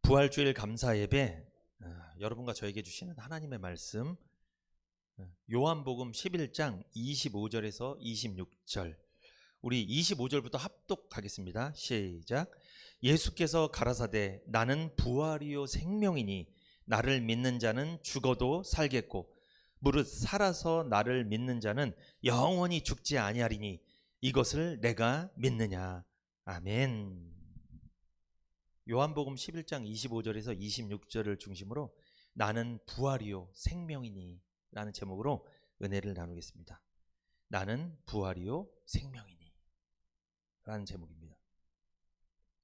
부활주일 감사 예배, 여러분과 저에게 주시는 하나님의 말씀, 요한복음 11장 25절에서 26절, 우리 25절부터 합독하겠습니다. 시작. 예수께서 가라사대 나는 부활이요 생명이니 나를 믿는 자는 죽어도 살겠고 무릇 살아서 나를 믿는 자는 영원히 죽지 아니하리니 이것을 내가 믿느냐. 아멘. 요한복음 11장 25절에서 26절을 중심으로 나는 부활이요 생명이니 라는 제목으로 은혜를 나누겠습니다. 나는 부활이요 생명이니 라는 제목입니다.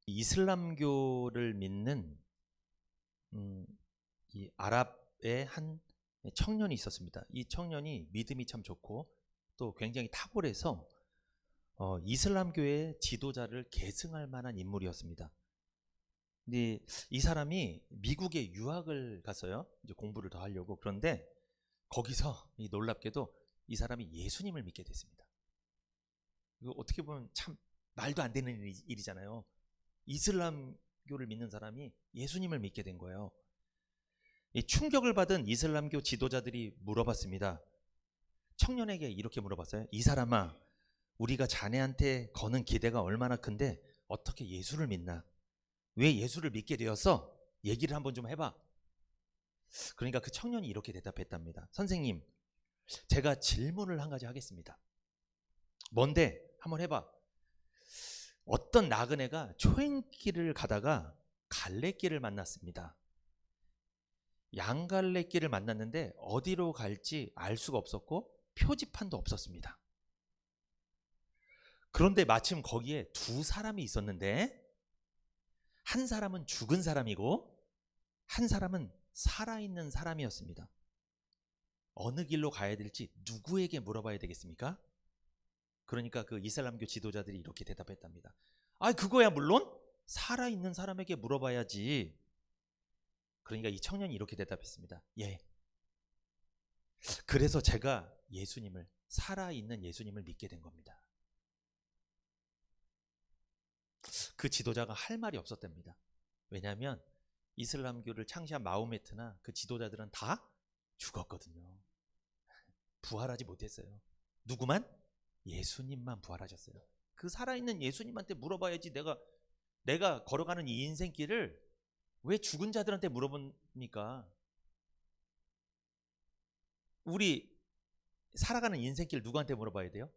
이슬람교를 믿는 이 아랍의 한 청년이 있었습니다. 이 청년이 믿음이 참 좋고 또 굉장히 탁월해서 이슬람교의 지도자를 계승할 만한 인물이었습니다. 근데 이 사람이 미국에 유학을 갔어요. 이제 공부를 더 하려고. 그런데 거기서 놀랍게도 이 사람이 예수님을 믿게 됐습니다. 이거 어떻게 보면 참 말도 안 되는 일이잖아요. 이슬람교를 믿는 사람이 예수님을 믿게 된 거예요. 이 충격을 받은 이슬람교 지도자들이 물어봤습니다. 청년에게 이렇게 물어봤어요. 이 사람아, 우리가 자네한테 거는 기대가 얼마나 큰데 어떻게 예수를 믿나? 왜 예수를 믿게 되었어? 얘기를 한번 좀 해봐. 그러니까 그 청년이 이렇게 대답했답니다. 선생님, 제가 질문을 한 가지 하겠습니다. 뭔데? 한번 해봐. 어떤 나그네가 초행길을 가다가 갈래길을 만났습니다. 양갈래길을 만났는데 어디로 갈지 알 수가 없었고 표지판도 없었습니다. 그런데 마침 거기에 두 사람이 있었는데 한 사람은 죽은 사람이고 한 사람은 살아있는 사람이었습니다. 어느 길로 가야 될지 누구에게 물어봐야 되겠습니까? 그러니까 그 이슬람교 지도자들이 이렇게 대답했답니다. 아, 그거야 물론 살아있는 사람에게 물어봐야지. 그러니까 이 청년이 이렇게 대답했습니다. 예. 그래서 제가 예수님을, 살아있는 예수님을 믿게 된 겁니다. 그 지도자가 할 말이 없었답니다. 왜냐하면 이슬람교를 창시한 마호메트나 그 지도자들은 다 죽었거든요. 부활하지 못했어요. 누구만? 예수님만 부활하셨어요. 그 살아있는 예수님한테 물어봐야지. 내가 걸어가는 이 인생길을 왜 죽은 자들한테 물어봅니까? 우리 살아가는 인생길 누구한테 물어봐야 돼요?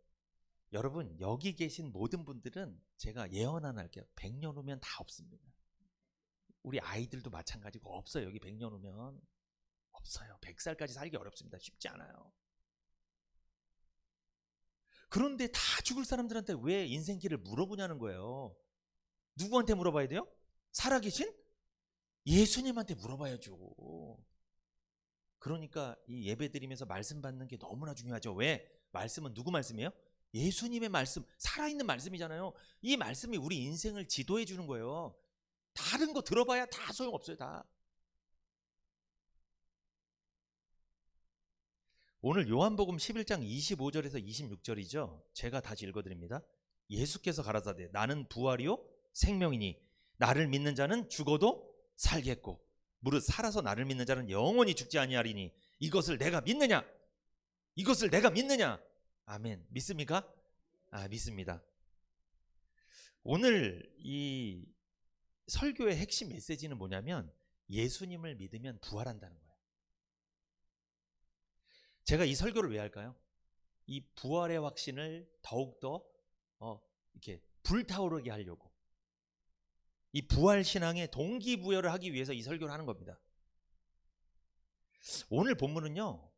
여러분, 여기 계신 모든 분들은 제가 예언 하나 할게요. 100년 후면 다 없습니다. 우리 아이들도 마찬가지고 없어요. 여기 100년 후면 없어요. 100살까지 살기 어렵습니다. 쉽지 않아요. 그런데 다 죽을 사람들한테 왜 인생길을 물어보냐는 거예요. 누구한테 물어봐야 돼요? 살아계신 예수님한테 물어봐야죠. 그러니까 이 예배 드리면서 말씀 받는 게 너무나 중요하죠. 왜? 말씀은 누구 말씀이에요? 예수님의 말씀, 살아있는 말씀이잖아요. 이 말씀이 우리 인생을 지도해 주는 거예요. 다른 거 들어봐야 다 소용없어요. 다. 오늘 요한복음 11장 25절에서 26절이죠. 제가 다시 읽어드립니다. 예수께서 가라사대 나는 부활이요 생명이니 나를 믿는 자는 죽어도 살겠고 무릇 살아서 나를 믿는 자는 영원히 죽지 아니하리니 이것을 내가 믿느냐? 이것을 내가 믿느냐? 아멘. 믿습니까? 아, 믿습니다. 오늘 이 설교의 핵심 메시지는 뭐냐면 예수님을 믿으면 부활한다는 거예요. 제가 이 설교를 왜 할까요? 이 부활의 확신을 더욱더 이렇게 불타오르게 하려고, 이 부활 신앙에 동기부여를 하기 위해서 이 설교를 하는 겁니다. 오늘 본문은요,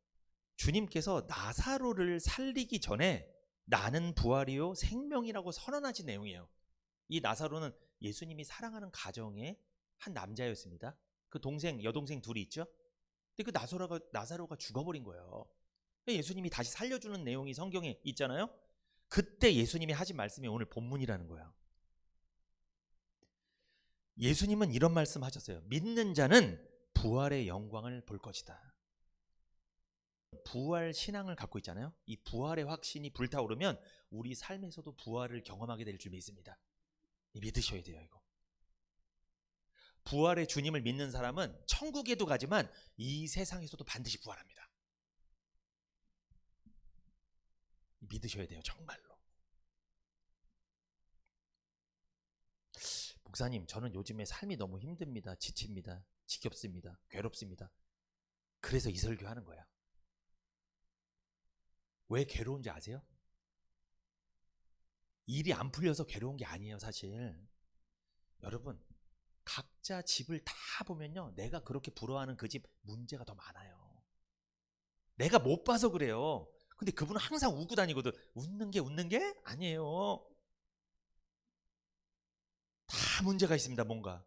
주님께서 나사로를 살리기 전에 나는 부활이요 생명이라고 선언하신 내용이에요. 이 나사로는 예수님이 사랑하는 가정의 한 남자였습니다. 그 동생, 여동생 둘이 있죠. 근데 그 나사로가 죽어버린 거예요. 예수님이 다시 살려주는 내용이 성경에 있잖아요. 그때 예수님이 하신 말씀이 오늘 본문이라는 거예요. 예수님은 이런 말씀 하셨어요. 믿는 자는 부활의 영광을 볼 것이다. 부활 신앙을 갖고 있잖아요. 이 부활의 확신이 불타오르면 우리 삶에서도 부활을 경험하게 될 줄 믿습니다. 믿으셔야 돼요. 이거 부활의 주님을 믿는 사람은 천국에도 가지만 이 세상에서도 반드시 부활합니다. 믿으셔야 돼요, 정말로. 목사님, 저는 요즘에 삶이 너무 힘듭니다. 지칩니다. 지겹습니다. 괴롭습니다. 그래서 이 설교 하는 거야. 왜 괴로운지 아세요? 일이 안 풀려서 괴로운 게 아니에요, 사실. 여러분, 각자 집을 다 보면요, 내가 그렇게 부러워하는 그 집 문제가 더 많아요. 내가 못 봐서 그래요. 근데 그분은 항상 웃고 다니거든. 웃는 게 아니에요. 다 문제가 있습니다. 뭔가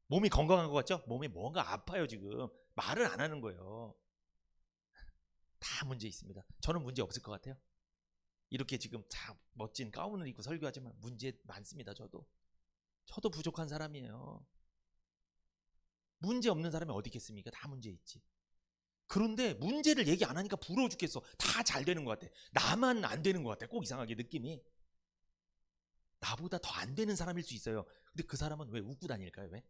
몸이 건강한 것 같죠? 몸이 뭔가 아파요. 지금 말을 안 하는 거예요. 다 문제 있습니다. 저는 문제 없을 것 같아요. 이렇게 지금 다 멋진 가운을 입고 설교하지만 문제 많습니다. 저도 부족한 사람이에요. 문제 없는 사람이 어디 있겠습니까? 다 문제 있지. 그런데 문제를 얘기 안 하니까 부러워 죽겠어. 다 잘 되는 것 같아. 나만 안 되는 것 같아. 꼭 이상하게 느낌이. 나보다 더 안 되는 사람일 수 있어요. 근데 그 사람은 왜 웃고 다닐까요? 왜?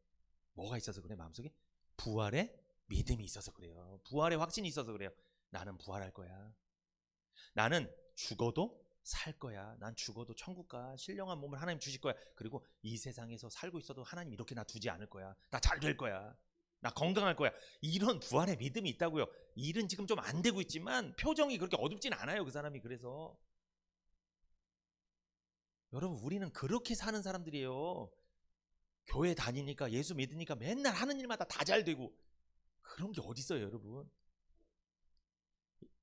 뭐가 있어서 그래? 마음속에? 부활의 믿음이 있어서 그래요. 부활의 확신이 있어서 그래요. 나는 부활할 거야. 나는 죽어도 살 거야. 난 죽어도 천국 가. 신령한 몸을 하나님 주실 거야. 그리고 이 세상에서 살고 있어도 하나님 이렇게 나 두지 않을 거야. 나 잘 될 거야. 나 건강할 거야. 이런 부활의 믿음이 있다고요. 일은 지금 좀 안 되고 있지만 표정이 그렇게 어둡진 않아요. 그 사람이. 그래서 여러분, 우리는 그렇게 사는 사람들이에요. 교회 다니니까, 예수 믿으니까 맨날 하는 일마다 다 잘 되고, 그런 게 어디 있어요, 여러분?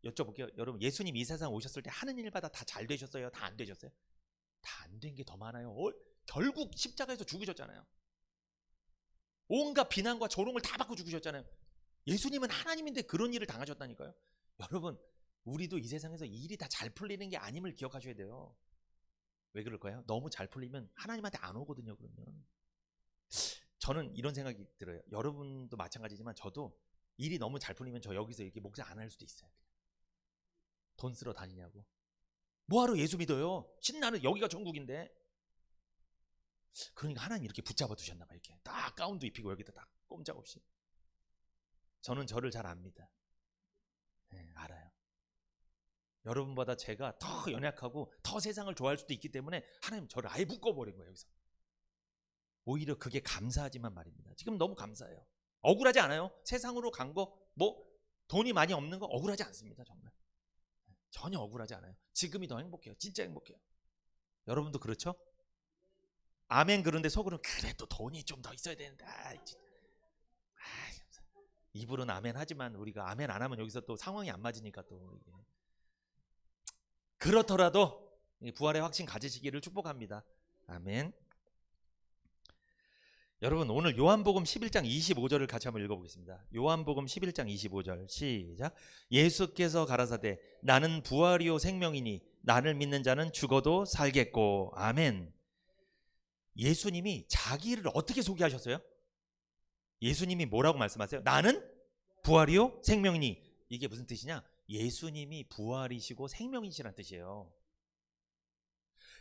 여쭤볼게요. 여러분, 예수님 이 세상 오셨을 때 하는 일마다 다 잘 되셨어요? 다 안 되셨어요? 다 안 된 게 더 많아요. 결국 십자가에서 죽으셨잖아요. 온갖 비난과 조롱을 다 받고 죽으셨잖아요. 예수님은 하나님인데 그런 일을 당하셨다니까요. 여러분, 우리도 이 세상에서 일이 다 잘 풀리는 게 아님을 기억하셔야 돼요. 왜 그럴까요? 너무 잘 풀리면 하나님한테 안 오거든요. 그러면 저는 이런 생각이 들어요. 여러분도 마찬가지지만 저도 일이 너무 잘 풀리면 저 여기서 이렇게 목사 안 할 수도 있어요. 돈 쓰러 다니냐고. 뭐하러 예수 믿어요? 신나는 여기가 천국인데. 그러니까 하나님 이렇게 붙잡아 두셨나 봐. 이렇게 딱 가운도 입히고 여기다 딱 꼼짝없이. 저는 저를 잘 압니다. 네, 알아요. 여러분보다 제가 더 연약하고 더 세상을 좋아할 수도 있기 때문에 하나님 저를 아예 묶어버린 거예요. 여기서. 오히려 그게 감사하지만 말입니다. 지금 너무 감사해요. 억울하지 않아요? 세상으로 간 거, 돈이 많이 없는 거 억울하지 않습니다. 정말. 전혀 억울하지 않아요. 지금이 더 행복해요. 진짜 행복해요. 여러분도 그렇죠? 아멘. 그런데 속으로는 그래도 돈이 좀 더 있어야 되는데. 입으로는 아멘 하지만 우리가 아멘 안 하면 여기서 또 상황이 안 맞으니까 또 이게. 그렇더라도 부활의 확신 가지시기를 축복합니다. 아멘. 여러분, 오늘 요한복음 11장 25절을 같이 한번 읽어보겠습니다. 요한복음 11장 25절 시작. 예수께서 가라사대 나는 부활이요 생명이니 나를 믿는 자는 죽어도 살겠고. 아멘. 예수님이 자기를 어떻게 소개하셨어요? 예수님이 뭐라고 말씀하세요? 나는 부활이요 생명이니. 이게 무슨 뜻이냐? 예수님이 부활이시고 생명이시란 뜻이에요.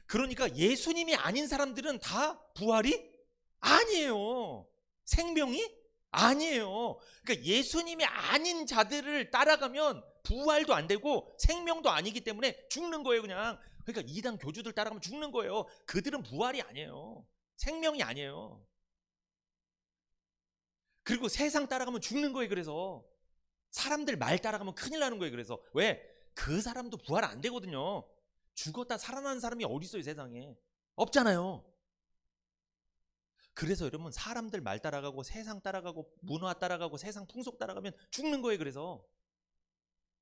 그러니까 예수님이 아닌 사람들은 다 부활이 아니에요. 생명이 아니에요. 그러니까 예수님이 아닌 자들을 따라가면 부활도 안 되고 생명도 아니기 때문에 죽는 거예요, 그냥. 그러니까 이단 교주들 따라가면 죽는 거예요. 그들은 부활이 아니에요. 생명이 아니에요. 그리고 세상 따라가면 죽는 거예요. 그래서 사람들 말 따라가면 큰일 나는 거예요. 그래서 왜? 그 사람도 부활 안 되거든요. 죽었다 살아나는 사람이 어디 있어요, 세상에. 없잖아요. 그래서 여러분, 사람들 말 따라가고 세상 따라가고 문화 따라가고 세상 풍속 따라가면 죽는 거예요. 그래서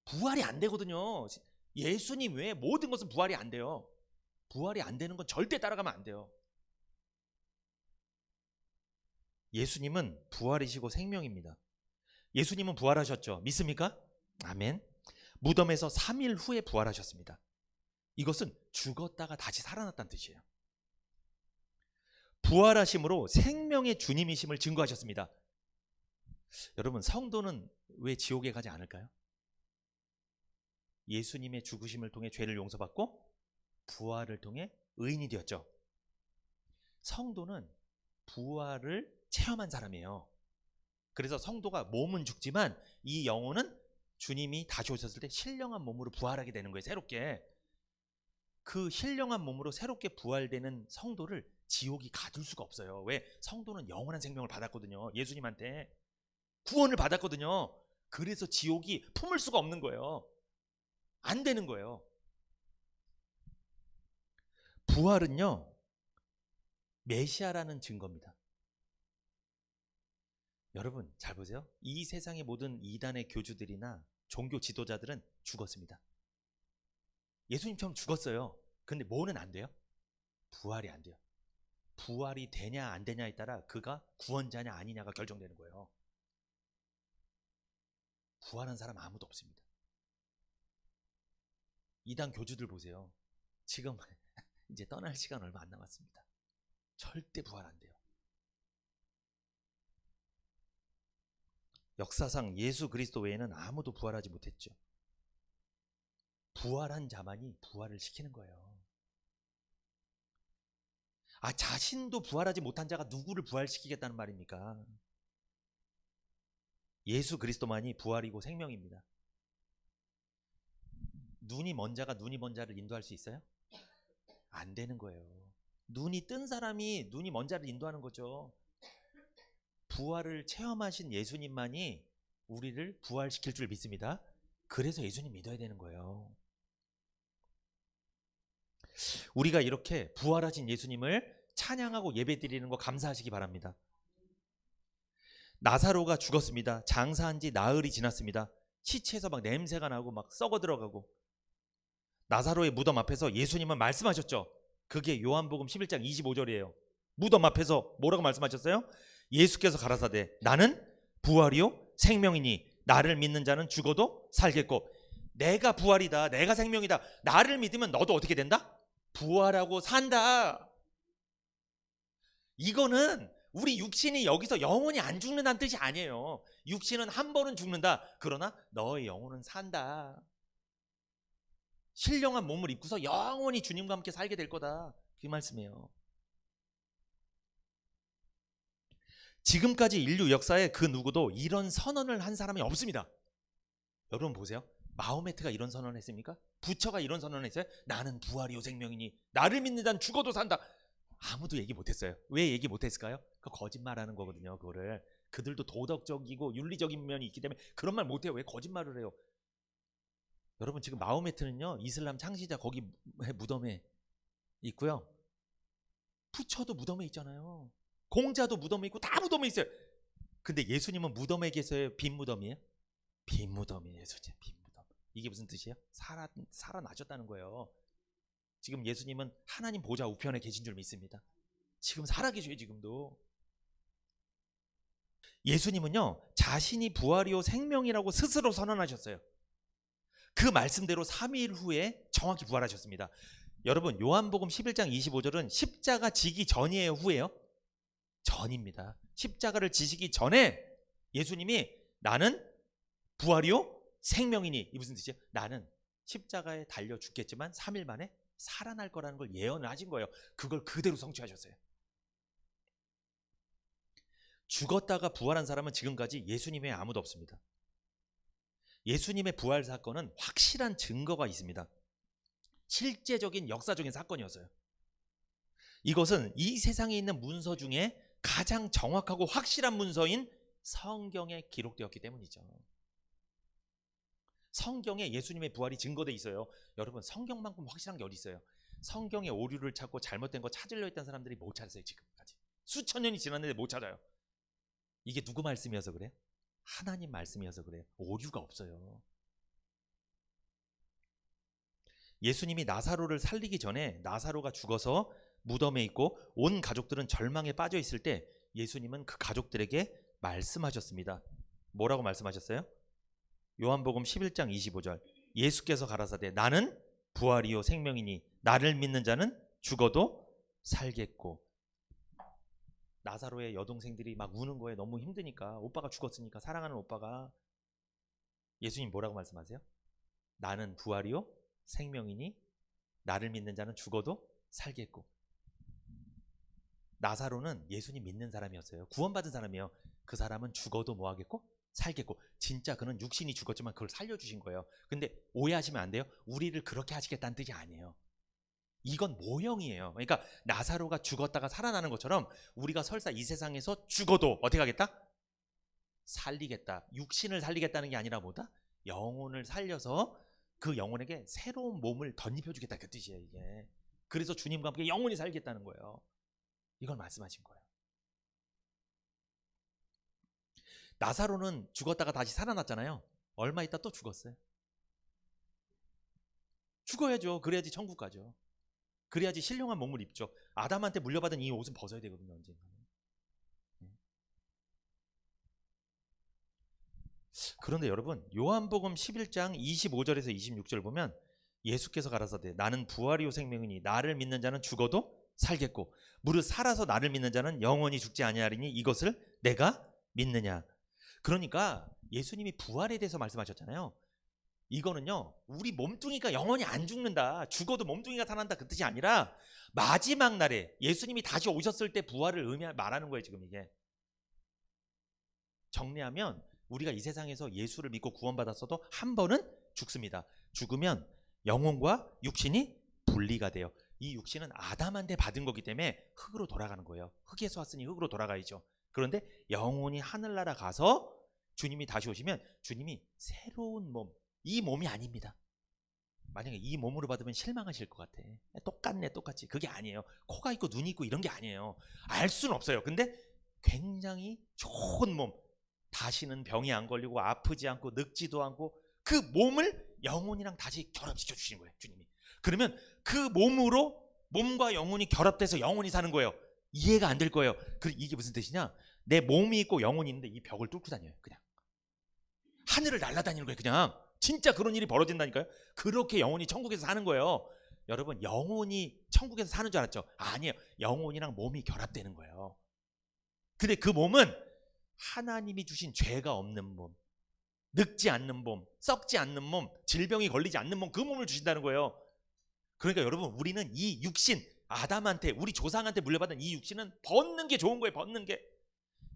부활이 안 되거든요. 예수님 외에 모든 것은 부활이 안 돼요. 부활이 안 되는 건 절대 따라가면 안 돼요. 예수님은 부활이시고 생명입니다. 예수님은 부활하셨죠. 믿습니까? 아멘. 무덤에서 3일 후에 부활하셨습니다. 이것은 죽었다가 다시 살아났다는 뜻이에요. 부활하심으로 생명의 주님이심을 증거하셨습니다. 여러분, 성도는 왜 지옥에 가지 않을까요? 예수님의 죽으심을 통해 죄를 용서받고 부활을 통해 의인이 되었죠. 성도는 부활을 체험한 사람이에요. 그래서 성도가 몸은 죽지만 이 영혼은 주님이 다시 오셨을 때 신령한 몸으로 부활하게 되는 거예요. 새롭게. 그 신령한 몸으로 새롭게 부활되는 성도를 지옥이 가둘 수가 없어요. 왜? 성도는 영원한 생명을 받았거든요. 예수님한테 구원을 받았거든요. 그래서 지옥이 품을 수가 없는 거예요. 안 되는 거예요. 부활은요, 메시아라는 증거입니다. 여러분 잘 보세요. 이 세상의 모든 이단의 교주들이나 종교 지도자들은 죽었습니다. 예수님처럼 죽었어요. 근데 뭐는 안 돼요? 부활이 안 돼요. 부활이 되냐 안 되냐에 따라 그가 구원자냐 아니냐가 결정되는 거예요. 부활한 사람 아무도 없습니다. 이단 교주들 보세요. 지금 이제 떠날 시간 얼마 안 남았습니다. 절대 부활 안 돼요. 역사상 예수 그리스도 외에는 아무도 부활하지 못했죠. 부활한 자만이 부활을 시키는 거예요. 자신도 부활하지 못한 자가 누구를 부활시키겠다는 말입니까? 예수 그리스도만이 부활이고 생명입니다. 눈이 먼 자가 눈이 먼 자를 인도할 수 있어요? 안 되는 거예요. 눈이 뜬 사람이 눈이 먼 자를 인도하는 거죠. 부활을 체험하신 예수님만이 우리를 부활시킬 줄 믿습니다. 그래서 예수님 믿어야 되는 거예요. 우리가 이렇게 부활하신 예수님을 찬양하고 예배드리는 거 감사하시기 바랍니다. 나사로가 죽었습니다. 장사한 지 나흘이 지났습니다. 시체에서 막 냄새가 나고 막 썩어 들어가고, 나사로의 무덤 앞에서 예수님은 말씀하셨죠. 그게 요한복음 11장 25절이에요. 무덤 앞에서 뭐라고 말씀하셨어요? 예수께서 가라사대 나는 부활이요 생명이니 나를 믿는 자는 죽어도 살겠고, 내가 부활이다, 내가 생명이다, 나를 믿으면 너도 어떻게 된다? 부활하고 산다. 이거는 우리 육신이 여기서 영원히 안 죽는다는 뜻이 아니에요. 육신은 한 번은 죽는다. 그러나 너의 영혼은 산다. 신령한 몸을 입고서 영원히 주님과 함께 살게 될 거다. 그 말씀이에요. 지금까지 인류 역사에 그 누구도 이런 선언을 한 사람이 없습니다. 여러분 보세요. 마호메트가 이런 선언을 했습니까? 부처가 이런 선언을 했어요? 나는 부활이요 생명이니 나를 믿는 자는 죽어도 산다. 아무도 얘기 못했어요. 왜 얘기 못했을까요? 그거 거짓말하는 거거든요. 그거를 그들도 도덕적이고 윤리적인 면이 있기 때문에 그런 말 못해요. 왜 거짓말을 해요? 여러분 지금 마호메트는요 이슬람 창시자 거기 무덤에 있고요, 부처도 무덤에 있잖아요. 공자도 무덤에 있고 다 무덤에 있어요. 근데 예수님은 무덤에 계세요? 빈 무덤이에요? 빈 무덤이에요. 예수님 빈 무덤. 이게 무슨 뜻이에요? 살아나셨다는 거예요. 지금 예수님은 하나님 보좌 우편에 계신 줄 믿습니다. 지금 살아계셔요. 지금도. 예수님은요 자신이 부활이요 생명이라고 스스로 선언하셨어요. 그 말씀대로 3일 후에 정확히 부활하셨습니다. 여러분 요한복음 11장 25절은 십자가 지기 전이에요, 후에요? 전입니다. 십자가를 지시기 전에 예수님이 나는 부활이요 생명이니, 이 무슨 뜻이에요? 나는 십자가에 달려 죽겠지만 3일 만에 살아날 거라는 걸 예언을 하신 거예요. 그걸 그대로 성취하셨어요. 죽었다가 부활한 사람은 지금까지 예수님 외에 아무도 없습니다. 예수님의 부활 사건은 확실한 증거가 있습니다. 실제적인 역사적인 사건이었어요. 이것은 이 세상에 있는 문서 중에 가장 정확하고 확실한 문서인 성경에 기록되었기 때문이죠. 성경에 예수님의 부활이 증거되어 있어요. 여러분 성경만큼 확실한 게 어디 있어요? 성경에 오류를 찾고 잘못된 거 찾으려 했던 사람들이 못 찾았어요. 지금까지 수천 년이 지났는데 못 찾아요. 이게 누구 말씀이어서 그래요? 하나님 말씀이어서 그래요. 오류가 없어요. 예수님이 나사로를 살리기 전에 나사로가 죽어서 무덤에 있고 온 가족들은 절망에 빠져 있을 때 예수님은 그 가족들에게 말씀하셨습니다. 뭐라고 말씀하셨어요? 요한복음 11장 25절. 예수께서 가라사대 나는 부활이요 생명이니 나를 믿는 자는 죽어도 살겠고. 나사로의 여동생들이 막 우는 거에 너무 힘드니까, 오빠가 죽었으니까, 사랑하는 오빠가. 예수님 뭐라고 말씀하세요? 나는 부활이요 생명이니 나를 믿는 자는 죽어도 살겠고. 나사로는 예수님 믿는 사람이었어요. 구원받은 사람이에요. 그 사람은 죽어도 뭐 하겠고? 살겠고. 진짜 그는 육신이 죽었지만 그걸 살려주신 거예요. 근데 오해하시면 안 돼요. 우리를 그렇게 하시겠다는 뜻이 아니에요. 이건 모형이에요. 그러니까 나사로가 죽었다가 살아나는 것처럼 우리가 설사 이 세상에서 죽어도 어떻게 하겠다? 살리겠다. 육신을 살리겠다는 게 아니라 뭐다? 영혼을 살려서 그 영혼에게 새로운 몸을 덧입혀주겠다, 그 뜻이에요. 이게. 그래서 주님과 함께 영원히 살겠다는 거예요. 이걸 말씀하신 거예요. 나사로는 죽었다가 다시 살아났잖아요. 얼마 있다 또 죽었어요. 죽어야죠. 그래야지 천국 가죠. 그래야지 신령한 몸을 입죠. 아담한테 물려받은 이 옷은 벗어야 되거든요, 언젠가는. 그런데 여러분, 요한복음 11장 25절에서 26절 보면 예수께서 가라사대 나는 부활이요 생명이니 나를 믿는 자는 죽어도 살겠고 무릇 살아서 나를 믿는 자는 영원히 죽지 아니하리니 이것을 내가 믿느냐. 그러니까 예수님이 부활에 대해서 말씀하셨잖아요. 이거는요, 우리 몸뚱이가 영원히 안 죽는다, 죽어도 몸뚱이가 살아난다, 그 뜻이 아니라 마지막 날에 예수님이 다시 오셨을 때 부활을 말하는 거예요. 지금 이게 정리하면 우리가 이 세상에서 예수를 믿고 구원받았어도 한 번은 죽습니다. 죽으면 영혼과 육신이 분리가 돼요. 이 육신은 아담한테 받은 거기 때문에 흙으로 돌아가는 거예요. 흙에서 왔으니 흙으로 돌아가야죠. 그런데 영혼이 하늘나라 가서 주님이 다시 오시면 주님이 새로운 몸, 이 몸이 아닙니다. 만약에 이 몸으로 받으면 실망하실 것 같아. 똑같네, 똑같이. 그게 아니에요. 코가 있고 눈이 있고 이런 게 아니에요. 알 수는 없어요. 근데 굉장히 좋은 몸, 다시는 병이 안 걸리고 아프지 않고 늙지도 않고 그 몸을 영혼이랑 다시 결합시켜 주신 거예요, 주님이. 그러면 그 몸으로 몸과 영혼이 결합돼서 영혼이 사는 거예요. 이해가 안 될 거예요. 이게 무슨 뜻이냐? 내 몸이 있고 영혼이 있는데 이 벽을 뚫고 다녀요. 그냥 하늘을 날아다니는 거예요. 그냥 진짜 그런 일이 벌어진다니까요. 그렇게 영혼이 천국에서 사는 거예요. 여러분, 영혼이 천국에서 사는 줄 알았죠? 아니에요. 영혼이랑 몸이 결합되는 거예요. 근데 그 몸은 하나님이 주신 죄가 없는 몸, 늙지 않는 몸, 썩지 않는 몸, 질병이 걸리지 않는 몸, 그 몸을 주신다는 거예요. 그러니까 여러분, 우리는 이 육신, 아담한테, 우리 조상한테 물려받은 이 육신은 벗는 게 좋은 거예요. 벗는 게.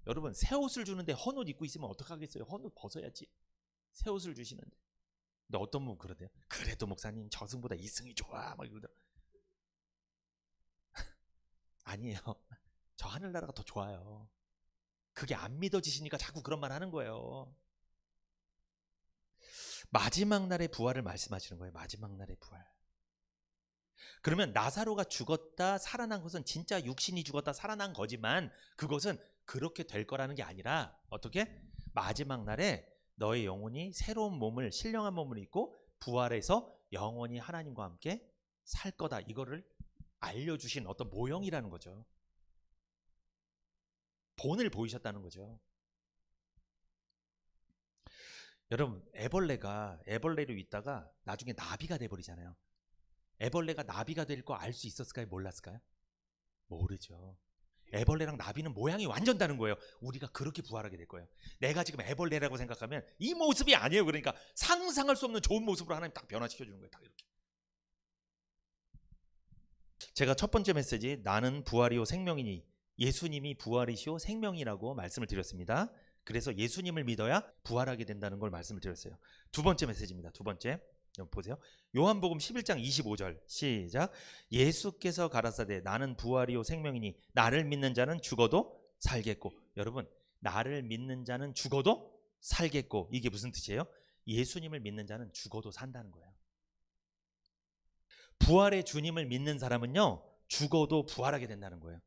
여러분, 새 옷을 주는데 헌옷 입고 있으면 어떡하겠어요? 헌옷 벗어야지. 새 옷을 주시는데. 근데 어떤 분 그러대요? 그래도 목사님 저승보다 이승이 좋아 막 이러더라고요. 아니에요. 저 하늘나라가 더 좋아요. 그게 안 믿어지시니까 자꾸 그런 말 하는 거예요. 마지막 날의 부활을 말씀하시는 거예요. 마지막 날의 부활. 그러면 나사로가 죽었다 살아난 것은 진짜 육신이 죽었다 살아난 거지만 그것은 그렇게 될 거라는 게 아니라 어떻게? 마지막 날에 너의 영혼이 새로운 몸을, 신령한 몸을 입고 부활해서 영원히 하나님과 함께 살 거다. 이거를 알려주신 어떤 모형이라는 거죠. 본을 보이셨다는 거죠. 여러분, 애벌레로 있다가 나중에 나비가 돼버리잖아요. 애벌레가 나비가 될 거 알 수 있었을까요? 몰랐을까요? 모르죠. 애벌레랑 나비는 모양이 완전 다른 거예요. 우리가 그렇게 부활하게 될 거예요. 내가 지금 애벌레라고 생각하면 이 모습이 아니에요. 그러니까 상상할 수 없는 좋은 모습으로 하나님 딱 변화시켜 주는 거예요. 딱 이렇게. 제가 첫 번째 메시지, 나는 부활이요 생명이니, 예수님이 부활이시오 생명이라고 말씀을 드렸습니다. 그래서 예수님을 믿어야 부활하게 된다는 걸 말씀을 드렸어요. 두 번째 메시지입니다. 두 번째, 보세요. 요한복음 11장 25절 시작. 예수께서 가라사대 나는 부활이요 생명이니 나를 믿는 자는 죽어도 살겠고. 여러분, 나를 믿는 자는 죽어도 살겠고, 이게 무슨 뜻이에요? 예수님을 믿는 자는 죽어도 산다는 거예요. 부활의 주님을 믿는 사람은요, 죽어도 부활하게 된다는 거예요.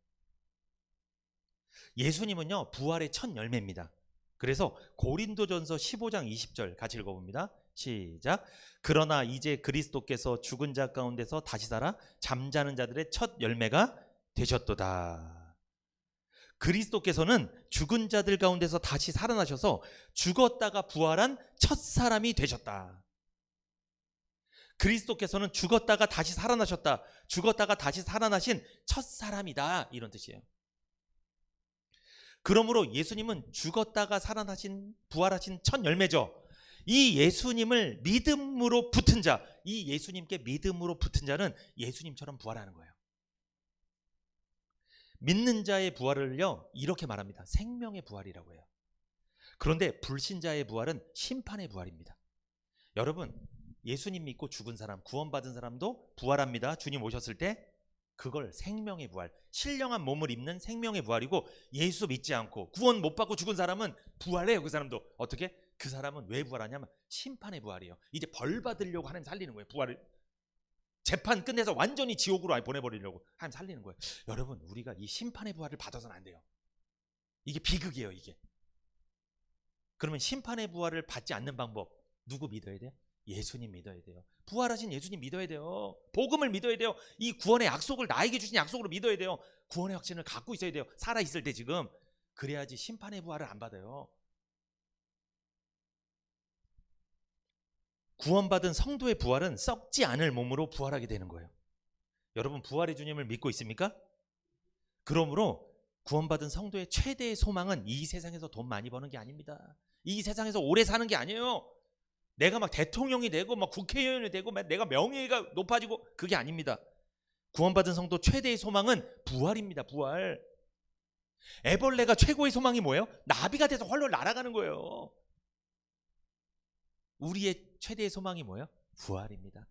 예수님은요, 부활의 첫 열매입니다. 그래서 고린도전서 15장 20절 같이 읽어봅니다. 시작. 그러나 이제 그리스도께서 죽은 자 가운데서 다시 살아 잠자는 자들의 첫 열매가 되셨도다. 그리스도께서는 죽은 자들 가운데서 다시 살아나셔서 죽었다가 부활한 첫 사람이 되셨다. 그리스도께서는 죽었다가 다시 살아나셨다. 죽었다가 다시 살아나신 첫 사람이다. 이런 뜻이에요. 그러므로 예수님은 죽었다가 살아나신, 부활하신 첫 열매죠. 이 예수님을 믿음으로 붙은 자, 이 예수님께 믿음으로 붙은 자는 예수님처럼 부활하는 거예요. 믿는 자의 부활을요 이렇게 말합니다. 생명의 부활이라고 해요. 그런데 불신자의 부활은 심판의 부활입니다. 여러분, 예수님 믿고 죽은 사람, 구원받은 사람도 부활합니다. 주님 오셨을 때 그걸 생명의 부활, 신령한 몸을 입는 생명의 부활이고, 예수 믿지 않고 구원 못 받고 죽은 사람은 부활해요. 그 사람도 어떻게? 그 사람은 왜 부활하냐면 심판의 부활이에요. 이제 벌 받으려고 하나님 살리는 거예요. 부활을 재판 끝내서 완전히 지옥으로 보내버리려고 하나님 살리는 거예요. 여러분, 우리가 이 심판의 부활을 받아서는 안 돼요. 이게 비극이에요. 이게. 그러면 심판의 부활을 받지 않는 방법, 누구 믿어야 돼요? 예수님 믿어야 돼요. 부활하신 예수님 믿어야 돼요. 복음을 믿어야 돼요. 이 구원의 약속을 나에게 주신 약속으로 믿어야 돼요. 구원의 확신을 갖고 있어야 돼요. 살아있을 때 지금. 그래야지 심판의 부활을 안 받아요. 구원받은 성도의 부활은 썩지 않을 몸으로 부활하게 되는 거예요. 여러분, 부활의 주님을 믿고 있습니까? 그러므로 구원받은 성도의 최대의 소망은 이 세상에서 돈 많이 버는 게 아닙니다. 이 세상에서 오래 사는 게 아니에요. 내가 막 대통령이 되고 막 국회의원이 되고 내가 명예가 높아지고, 그게 아닙니다. 구원받은 성도 최대의 소망은 부활입니다. 부활. 애벌레가 최고의 소망이 뭐예요? 나비가 돼서 헐렁 날아가는 거예요. 우리의 최대의 소망이 뭐예요? 부활입니다.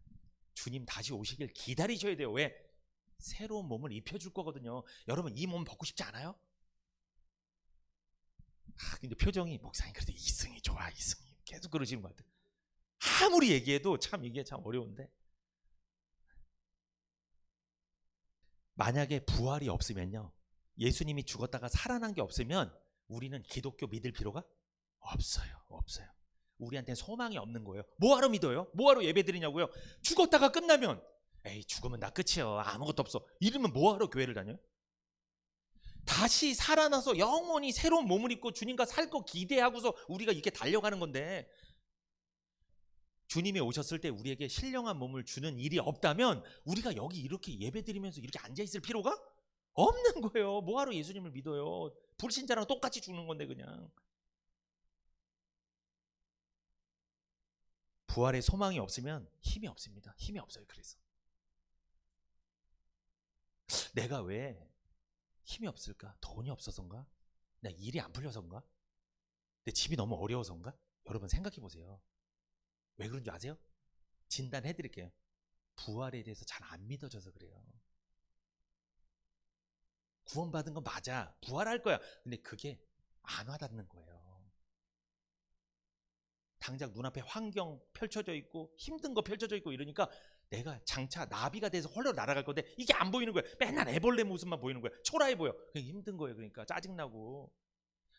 주님 다시 오시길 기다리셔야 돼요. 왜? 새로운 몸을 입혀줄 거거든요. 여러분, 이 몸 벗고 싶지 않아요? 근데 표정이, 목사님 그래도 이승이 좋아, 이승이 계속 그러시는 것 같아요. 아무리 얘기해도 참 이게 참 어려운데, 만약에 부활이 없으면요, 예수님이 죽었다가 살아난 게 없으면 우리는 기독교 믿을 필요가 없어요. 없어요. 우리한테는 소망이 없는 거예요. 뭐하러 믿어요? 뭐하러 예배 드리냐고요? 죽었다가 끝나면, 에이 죽으면 나 끝이에요, 아무것도 없어, 이러면 뭐하러 교회를 다녀요? 다시 살아나서 영원히 새로운 몸을 입고 주님과 살 거 기대하고서 우리가 이렇게 달려가는 건데, 주님이 오셨을 때 우리에게 신령한 몸을 주는 일이 없다면 우리가 여기 이렇게 예배드리면서 이렇게 앉아있을 필요가 없는 거예요. 뭐하러 예수님을 믿어요? 불신자랑 똑같이 죽는 건데 그냥. 부활의 소망이 없으면 힘이 없습니다. 힘이 없어요. 그래서 내가 왜 힘이 없을까? 돈이 없어서인가? 내 일이 안 풀려서인가? 내 집이 너무 어려워서인가? 여러분 생각해 보세요. 왜 그런 줄 아세요? 진단해 드릴게요. 부활에 대해서 잘 안 믿어져서 그래요. 구원받은 건 맞아, 부활할 거야. 근데 그게 안 와닿는 거예요. 당장 눈앞에 환경 펼쳐져 있고 힘든 거 펼쳐져 있고 이러니까 내가 장차 나비가 돼서 홀로 날아갈 건데 이게 안 보이는 거예요. 맨날 애벌레 모습만 보이는 거예요. 초라해 보여. 그게 힘든 거예요. 그러니까 짜증나고.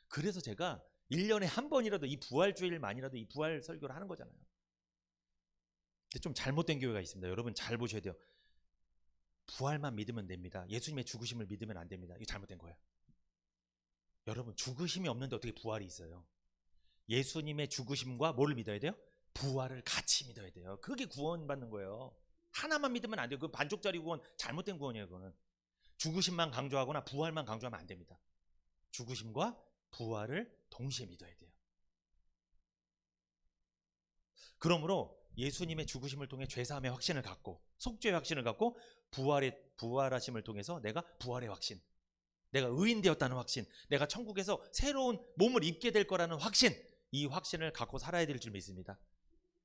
그래서 제가 1년에 한 번이라도 이 부활주일만이라도 이 부활 설교를 하는 거잖아요. 근데 좀 잘못된 교회가 있습니다. 여러분 잘 보셔야 돼요. 부활만 믿으면 됩니다. 예수님의 죽으심을 믿으면 안 됩니다. 이거 잘못된 거예요. 여러분, 죽으심이 없는데 어떻게 부활이 있어요? 예수님의 죽으심과 뭐를 믿어야 돼요? 부활을 같이 믿어야 돼요. 그게 구원받는 거예요. 하나만 믿으면 안 돼요. 그 반쪽짜리 구원, 잘못된 구원이에요. 그거는 죽으심만 강조하거나 부활만 강조하면 안 됩니다. 죽으심과 부활을 동시에 믿어야 돼요. 그러므로 예수님의 죽으심을 통해 죄사함의 확신을 갖고, 속죄의 확신을 갖고, 부활하심을 통해서 내가 부활의 확신, 내가 의인되었다는 확신, 내가 천국에서 새로운 몸을 입게 될 거라는 확신, 이 확신을 갖고 살아야 될 줄 믿습니다.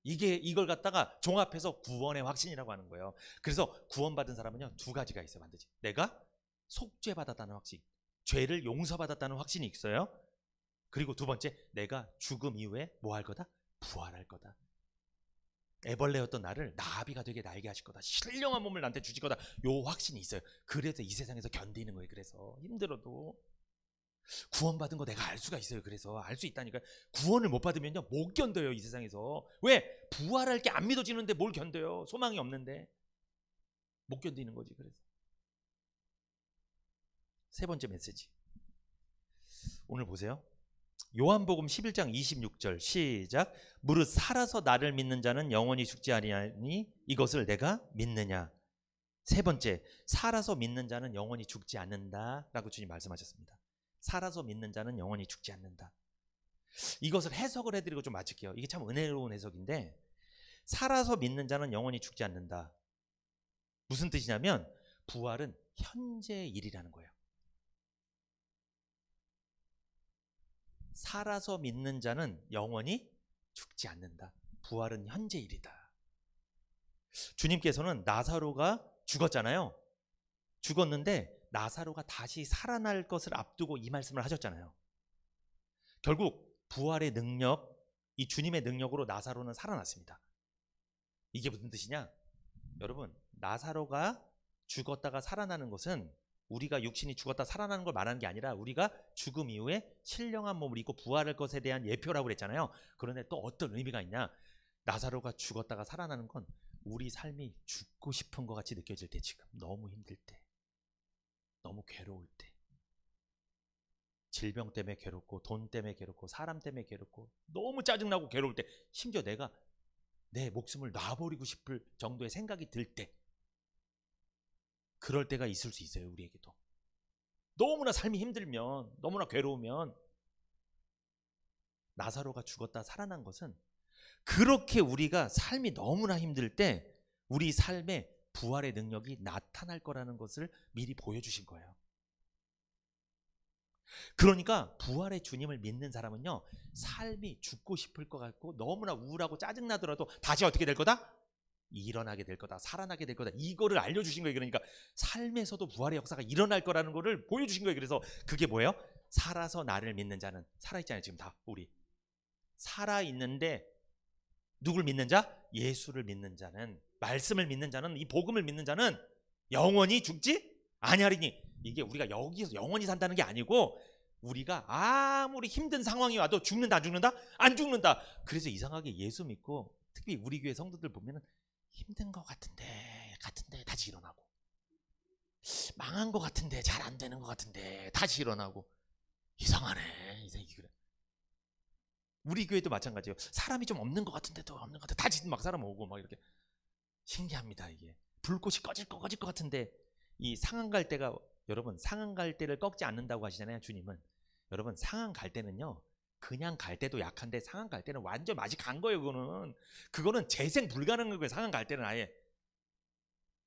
이걸 갖다가 종합해서 구원의 확신이라고 하는 거예요. 그래서 구원받은 사람은요, 두 가지가 있어요. 반드시 내가 속죄받았다는 확신, 죄를 용서받았다는 확신이 있어요. 그리고 두 번째, 내가 죽음 이후에 뭐 할 거다? 부활할 거다. 애벌레였던 나를 나비가 되게 나에게 하실 거다. 신령한 몸을 나한테 주실 거다. 요 확신이 있어요. 그래서 이 세상에서 견디는 거예요. 그래서 힘들어도 구원받은 거 내가 알 수가 있어요. 그래서 알 수 있다니까. 구원을 못 받으면요, 못 견뎌요. 이 세상에서. 왜? 부활할 게 안 믿어지는데 뭘 견뎌요? 소망이 없는데 못 견디는 거지. 그래서 세 번째 메시지, 오늘 보세요. 요한복음 11장 26절 시작. 무릇 살아서 나를 믿는 자는 영원히 죽지 아니하니 이것을 내가 믿느냐. 세 번째, 살아서 믿는 자는 영원히 죽지 않는다 라고 주님 말씀하셨습니다. 살아서 믿는 자는 영원히 죽지 않는다. 이것을 해석을 해드리고 좀 마칠게요. 이게 참 은혜로운 해석인데, 살아서 믿는 자는 영원히 죽지 않는다, 무슨 뜻이냐면 부활은 현재의 일이라는 거예요. 살아서 믿는 자는 영원히 죽지 않는다. 부활은 현재 일이다. 주님께서는 나사로가 죽었잖아요. 죽었는데 나사로가 다시 살아날 것을 앞두고 이 말씀을 하셨잖아요. 결국 부활의 능력, 이 주님의 능력으로 나사로는 살아났습니다. 이게 무슨 뜻이냐? 여러분, 나사로가 죽었다가 살아나는 것은 우리가 육신이 죽었다 살아나는 걸 말하는 게 아니라 우리가 죽음 이후에 신령한 몸을 입고 부활할 것에 대한 예표라고 그랬잖아요. 그런데 또 어떤 의미가 있냐? 나사로가 죽었다가 살아나는 건 우리 삶이 죽고 싶은 것 같이 느껴질 때, 지금 너무 힘들 때, 너무 괴로울 때, 질병 때문에 괴롭고 돈 때문에 괴롭고 사람 때문에 괴롭고 너무 짜증나고 괴로울 때, 심지어 내가 내 목숨을 놔버리고 싶을 정도의 생각이 들 때, 그럴 때가 있을 수 있어요. 우리에게도 너무나 삶이 힘들면, 너무나 괴로우면, 나사로가 죽었다 살아난 것은 그렇게 우리가 삶이 너무나 힘들 때 우리 삶에 부활의 능력이 나타날 거라는 것을 미리 보여주신 거예요. 그러니까 부활의 주님을 믿는 사람은요, 삶이 죽고 싶을 것 같고 너무나 우울하고 짜증나더라도 다시 어떻게 될 거다? 일어나게 될 거다. 살아나게 될 거다. 이거를 알려주신 거예요. 그러니까 삶에서도 부활의 역사가 일어날 거라는 거를 보여주신 거예요. 그래서 그게 뭐예요? 살아서 나를 믿는 자는, 살아있잖아요. 지금 다 우리 살아있는데 누굴 믿는 자? 예수를 믿는 자는, 말씀을 믿는 자는, 이 복음을 믿는 자는 영원히 죽지 아니하리니. 이게 우리가 여기서 영원히 산다는 게 아니고, 우리가 아무리 힘든 상황이 와도 죽는다 안 죽는다? 안 죽는다. 그래서 이상하게 예수 믿고 특히 우리 교회 성도들 보면은 힘든 것 같은데 다시 일어나고, 망한 것 같은데 잘 안 되는 것 같은데 다시 일어나고, 이상하네. 그래. 우리 교회도 마찬가지예요. 사람이 좀 없는 것 같은데도 없는 것 같아. 다시 막 사람 오고 막 이렇게. 신기합니다. 이게 불꽃이 꺼질 것 같은데, 이 상한 갈 때가, 여러분 상한 갈 때를 꺾지 않는다고 하시잖아요. 주님은. 여러분 상한 갈 때는요, 그냥 갈 때도 약한데 상한 갈 때는 완전 아직 간 거예요. 그거는 재생 불가능한 거예요. 상한 갈 때는 아예.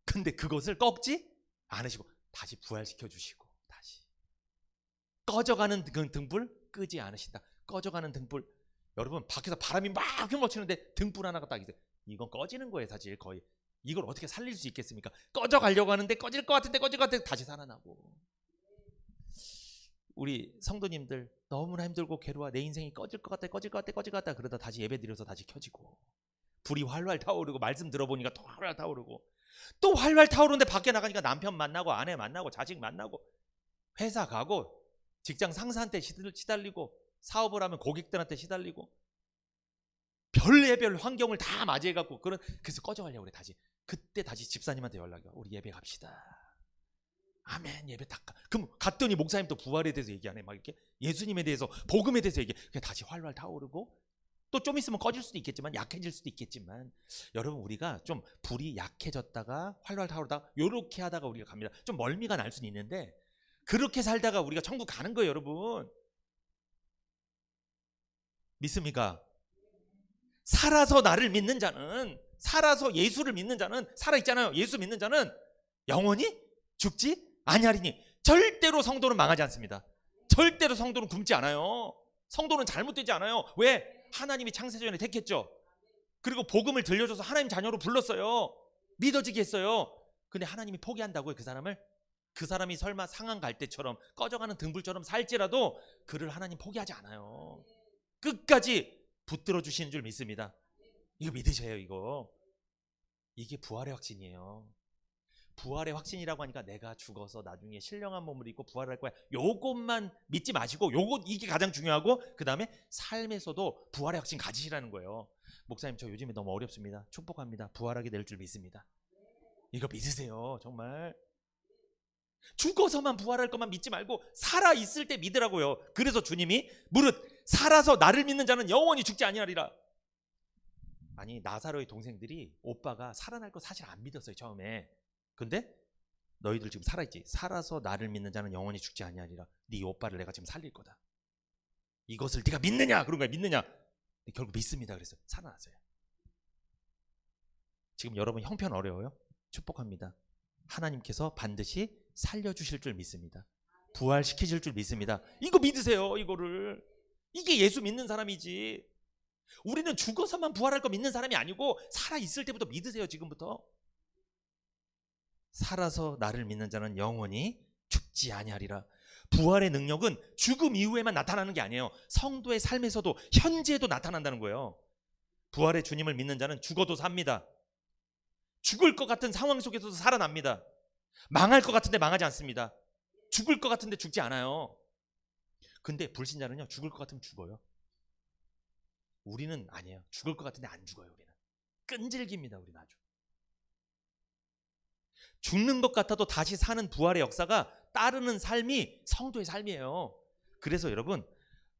근데 그것을 꺾지 않으시고 다시 부활시켜 주시고, 다시 꺼져가는 등불 끄지 않으신다. 꺼져가는 등불, 여러분 밖에서 바람이 막 휘몰치는데 등불 하나가 딱 있어요. 이건 꺼지는 거예요. 사실 거의. 이걸 어떻게 살릴 수 있겠습니까? 꺼져 가려고 하는데 꺼질 것 같은데 다시 살아나고. 우리 성도님들 너무나 힘들고 괴로워, 내 인생이 꺼질 것 같다 그러다 다시 예배 드려서 다시 켜지고, 불이 활활 타오르고, 말씀 들어보니까 또 활활 타오르고, 또 활활 타오르는데 밖에 나가니까 남편 만나고 아내 만나고 자식 만나고, 회사 가고, 직장 상사한테 시달리고, 사업을 하면 고객들한테 시달리고, 별의별 환경을 다 맞이해갖고, 그래서 꺼져가려고 그래. 다시 그때 다시 집사님한테 연락이 와. 우리 예배 갑시다. 아멘. 예배 다 가. 그럼 갔더니 목사님 또 부활에 대해서 얘기 안 해. 막 이렇게 예수님에 대해서, 복음에 대해서 얘기해. 그냥 다시 활활 타오르고, 또 좀 있으면 꺼질 수도 있겠지만, 약해질 수도 있겠지만, 여러분 우리가 좀 불이 약해졌다가 활활 타오르다가 요렇게 하다가 우리가 갑니다. 좀 멀미가 날 수는 있는데, 그렇게 살다가 우리가 천국 가는 거예요. 여러분 믿습니까? 살아서 나를 믿는 자는, 살아서 예수를 믿는 자는, 살아있잖아요. 예수 믿는 자는 영원히 죽지 아니하리니. 절대로 성도는 망하지 않습니다. 절대로 성도는 굶지 않아요. 성도는 잘못되지 않아요. 왜? 하나님이 창세전에 택했죠. 그리고 복음을 들려줘서 하나님 자녀로 불렀어요. 믿어지게 했어요. 근데 하나님이 포기한다고요. 그 사람이 설마 상한 갈 때처럼 꺼져가는 등불처럼 살지라도 그를 하나님 포기하지 않아요. 끝까지 붙들어 주시는 줄 믿습니다. 이거 믿으셔요. 이게 부활의 확신이에요. 부활의 확신이라고 하니까 내가 죽어서 나중에 신령한 몸을 입고 부활할 거야, 요것만 믿지 마시고, 이게 가장 중요하고, 그 다음에 삶에서도 부활의 확신 가지시라는 거예요. 목사님 저 요즘에 너무 어렵습니다. 축복합니다. 부활하게 될 줄 믿습니다. 이거 믿으세요. 정말 죽어서만 부활할 것만 믿지 말고 살아있을 때 믿으라고요. 그래서 주님이 무릇 살아서 나를 믿는 자는 영원히 죽지 아니하리라. 아니, 나사로의 동생들이 오빠가 살아날 거 사실 안 믿었어요, 처음에. 근데 너희들 지금 살아있지? 살아서 나를 믿는 자는 영원히 죽지 아니하리라. 네 오빠를 내가 지금 살릴 거다. 이것을 네가 믿느냐? 그런 거야. 믿느냐? 결국 믿습니다. 그래서 살아났어요. 지금 여러분 형편 어려워요? 축복합니다. 하나님께서 반드시 살려주실 줄 믿습니다. 부활시키실 줄 믿습니다. 이거 믿으세요. 이게 예수 믿는 사람이지. 우리는 죽어서만 부활할 거 믿는 사람이 아니고 살아있을 때부터 믿으세요. 지금부터. 살아서 나를 믿는 자는 영원히 죽지 아니하리라. 부활의 능력은 죽음 이후에만 나타나는 게 아니에요. 성도의 삶에서도 현재에도 나타난다는 거예요. 부활의 주님을 믿는 자는 죽어도 삽니다. 죽을 것 같은 상황 속에서도 살아납니다. 망할 것 같은데 망하지 않습니다. 죽을 것 같은데 죽지 않아요. 근데 불신자는요, 죽을 것 같으면 죽어요. 우리는 아니에요. 죽을 것 같은데 안 죽어요. 우리는 끈질깁니다. 우리는 아주 죽는 것 같아도 다시 사는 부활의 역사가 따르는 삶이 성도의 삶이에요. 그래서 여러분,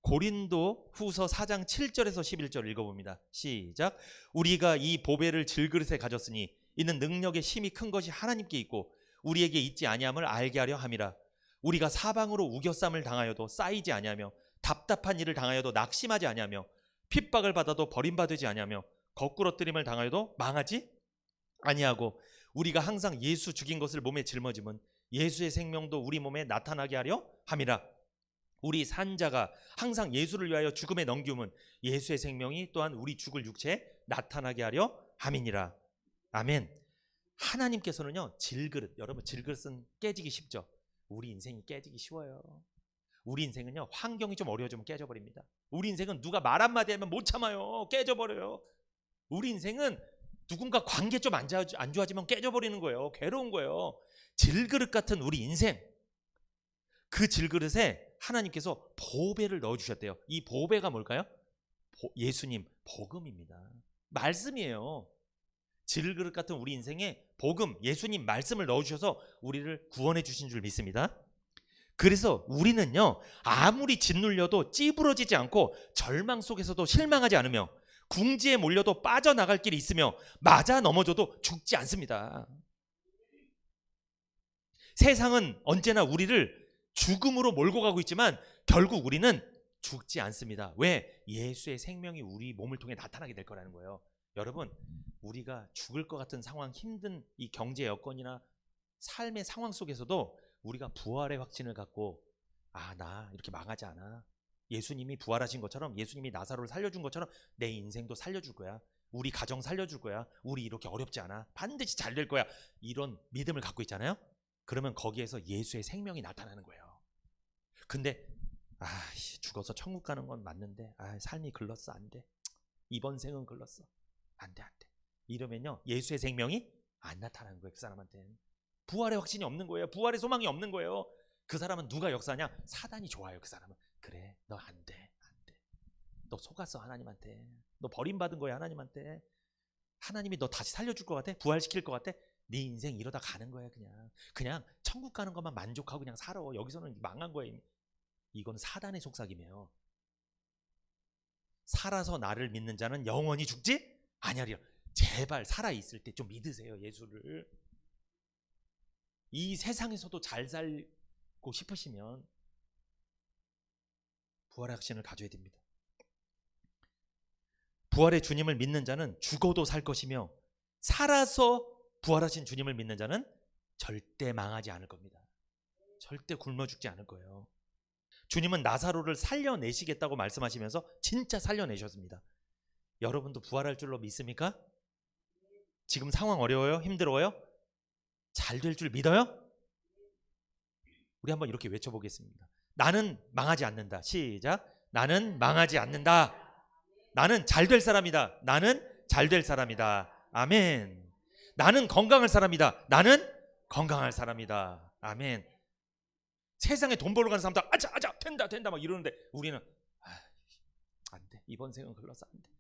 고린도 후서 4장 7절에서 11절 읽어봅니다. 시작. 우리가 이 보배를 질그릇에 가졌으니 이는 능력의 힘이 큰 것이 하나님께 있고 우리에게 있지 아니함을 알게 하려 함이라. 우리가 사방으로 우겨쌈을 당하여도 쌓이지 아니하며 답답한 일을 당하여도 낙심하지 아니하며 핍박을 받아도 버림받지 아니하며 거꾸러뜨림을 당하여도 망하지 아니하고 우리가 항상 예수 죽인 것을 몸에 짊어짐은 예수의 생명도 우리 몸에 나타나게 하려 함이라. 우리 산자가 항상 예수를 위하여 죽음에 넘기움은 예수의 생명이 또한 우리 죽을 육체에 나타나게 하려 함이니라. 아멘. 하나님께서는요, 질그릇, 여러분 질그릇은 깨지기 쉽죠. 우리 인생이 깨지기 쉬워요. 우리 인생은요, 환경이 좀 어려워지면 깨져버립니다. 우리 인생은 누가 말 한마디 하면 못 참아요. 깨져버려요. 우리 인생은 누군가 관계 좀 안 좋아지면 깨져버리는 거예요. 괴로운 거예요. 질그릇 같은 우리 인생, 그 질그릇에 하나님께서 보배를 넣어주셨대요. 이 보배가 뭘까요? 예수님 복음입니다. 말씀이에요. 질그릇 같은 우리 인생에 복음, 예수님 말씀을 넣어주셔서 우리를 구원해 주신 줄 믿습니다. 그래서 우리는요, 아무리 짓눌려도 찌부러지지 않고 절망 속에서도 실망하지 않으며 궁지에 몰려도 빠져나갈 길이 있으며 맞아 넘어져도 죽지 않습니다. 세상은 언제나 우리를 죽음으로 몰고 가고 있지만 결국 우리는 죽지 않습니다. 왜? 예수의 생명이 우리 몸을 통해 나타나게 될 거라는 거예요. 여러분, 우리가 죽을 것 같은 상황, 힘든 이 경제 여건이나 삶의 상황 속에서도 우리가 부활의 확신을 갖고, 아, 나 이렇게 망하지 않아. 예수님이 부활하신 것처럼, 예수님이 나사로를 살려준 것처럼 내 인생도 살려줄 거야. 우리 가정 살려줄 거야. 우리 이렇게 어렵지 않아. 반드시 잘 될 거야. 이런 믿음을 갖고 있잖아요. 그러면 거기에서 예수의 생명이 나타나는 거예요. 근데 죽어서 천국 가는 건 맞는데 삶이 글렀어. 안 돼. 이번 생은 글렀어. 안 돼. 이러면요, 예수의 생명이 안 나타나는 거예요. 그 사람한테는 부활의 확신이 없는 거예요. 부활의 소망이 없는 거예요. 그 사람은 누가 역사냐? 사단이 좋아요. 그 사람은. 그래, 너 안 돼. 너 속았어, 하나님한테. 너 버림받은 거야, 하나님한테. 하나님이 너 다시 살려줄 것 같아? 부활시킬 것 같아? 네 인생 이러다 가는 거야. 그냥 천국 가는 것만 만족하고 그냥 살아. 여기서는 망한 거야. 이건 사단의 속삭임이에요. 살아서 나를 믿는 자는 영원히 죽지 아니하리라. 제발 살아있을 때 좀 믿으세요, 예수를. 이 세상에서도 잘 살고 싶으시면 부활의 확신을 가져야 됩니다. 부활의 주님을 믿는 자는 죽어도 살 것이며 살아서 부활하신 주님을 믿는 자는 절대 망하지 않을 겁니다. 절대 굶어 죽지 않을 거예요. 주님은 나사로를 살려내시겠다고 말씀하시면서 진짜 살려내셨습니다. 여러분도 부활할 줄로 믿습니까? 지금 상황 어려워요? 힘들어요? 잘 될 줄 믿어요? 우리 한번 이렇게 외쳐보겠습니다. 나는 망하지 않는다. 시작. 나는 망하지 않는다. 나는 잘 될 사람이다. 나는 잘 될 사람이다. 아멘. 나는 건강할 사람이다. 나는 건강할 사람이다. 아멘. 세상에 돈 벌러 가는 사람들 아자 된다 막 이러는데 우리는 안 돼. 이번 생은 글렀어. 안 돼.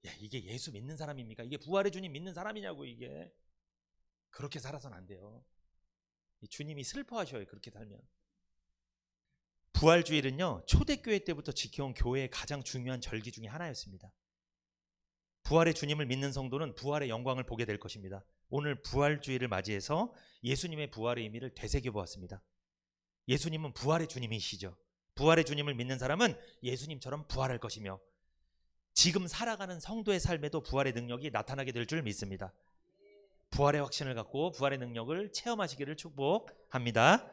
야, 이게 예수 믿는 사람입니까? 이게 부활의 주님 믿는 사람이냐고. 이게 그렇게 살아서는 안 돼요. 주님이 슬퍼하셔요, 그렇게 살면. 부활주일은요, 초대교회 때부터 지켜온 교회의 가장 중요한 절기 중에 하나였습니다. 부활의 주님을 믿는 성도는 부활의 영광을 보게 될 것입니다. 오늘 부활주일을 맞이해서 예수님의 부활의 의미를 되새겨보았습니다. 예수님은 부활의 주님이시죠. 부활의 주님을 믿는 사람은 예수님처럼 부활할 것이며 지금 살아가는 성도의 삶에도 부활의 능력이 나타나게 될 줄 믿습니다. 부활의 확신을 갖고 부활의 능력을 체험하시기를 축복합니다.